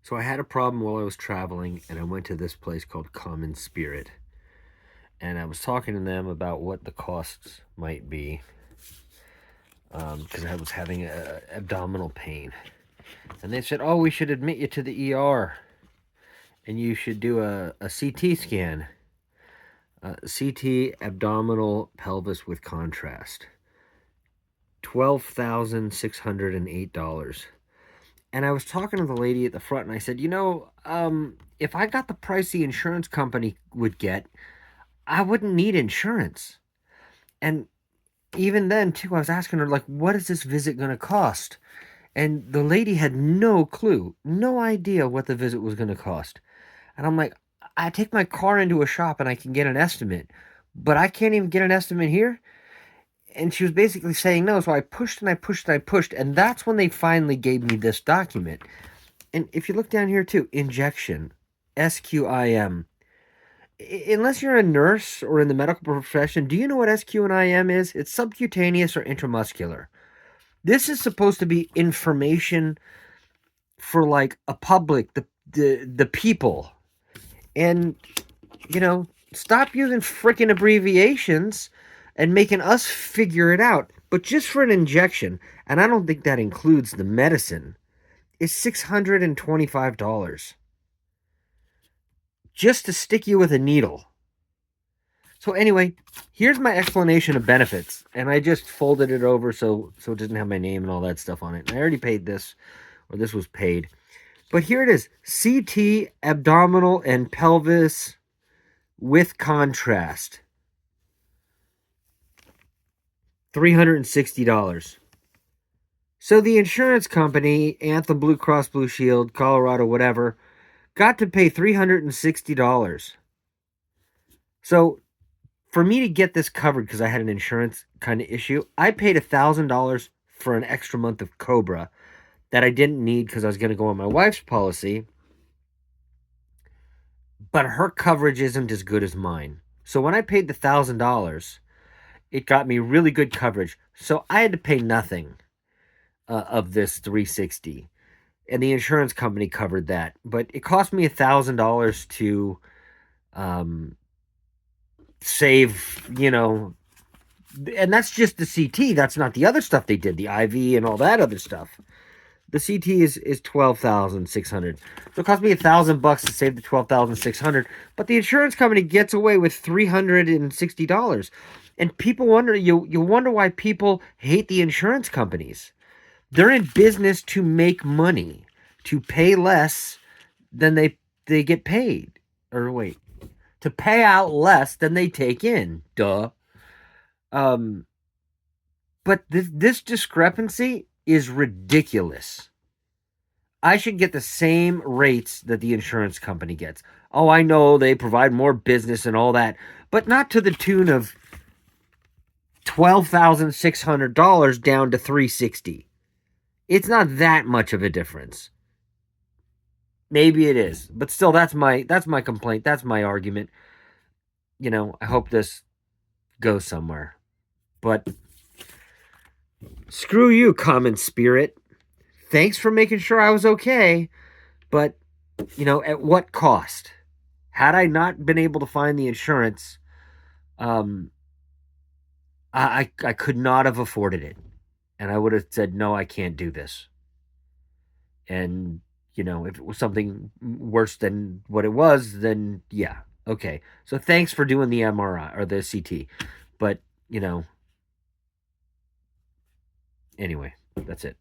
So I had a problem while I was traveling, and I went to this place called CommonSpirit, and I was talking to them about what the costs might be, because I was having abdominal pain, and they said, "Oh, we should admit you to the ER, and you should do a CT scan, CT abdominal pelvis with contrast, $12,608." And I was talking to the lady at the front, and I said, if I got the price the insurance company would get, I wouldn't need insurance. And even then, too, I was asking her, like, what is this visit going to cost? And the lady had no clue, no idea what the visit was going to cost. And I'm like, I take my car into a shop and I can get an estimate, but I can't even get an estimate here. And she was basically saying no. So I pushed and I pushed and I pushed. And that's when they finally gave me this document. And if you look down here too, injection, SQIM. Unless you're a nurse or in the medical profession, do you know what SQIM is? It's subcutaneous or intramuscular. This is supposed to be information for like a public, the people. And, stop using freaking abbreviations and making us figure it out. But just for an injection, and I don't think that includes the medicine, is $625 just to stick you with a needle. So anyway, here's my explanation of benefits, and I just folded it over so it doesn't have my name and all that stuff on it. And I already paid this, or this was paid. But here it is, CT abdominal and pelvis with contrast, $360. So the insurance company, Anthem, Blue Cross Blue Shield, Colorado, whatever, got to pay $360. So for me to get this covered, because I had an insurance kind of issue, I paid $1,000 for an extra month of Cobra that I didn't need because I was going to go on my wife's policy. But her coverage isn't as good as mine. So when I paid the $1,000, it got me really good coverage. So I had to pay nothing of this $360, and the insurance company covered that. But it cost me $1,000 to save, and that's just the CT. That's not the other stuff they did, the IV and all that other stuff. The CT is $12,600. So it cost me $1,000 to save the $12,600, but the insurance company gets away with $360. And people wonder, you wonder why people hate the insurance companies. They're in business to make money, to pay less than they get paid. Or wait, to pay out less than they take in. Duh. But this discrepancy is ridiculous. I should get the same rates that the insurance company gets. Oh, I know they provide more business and all that, but not to the tune of $12,600 down to $360. It's not that much of a difference. Maybe it is, but still, that's my complaint. That's my argument. I hope this goes somewhere. But screw you, CommonSpirit. Thanks for making sure I was okay, but, at what cost? Had I not been able to find the insurance, I could not have afforded it. And I would have said, no, I can't do this. And, if it was something worse than what it was, then yeah, okay. So thanks for doing the MRI or the CT. But, anyway, that's it.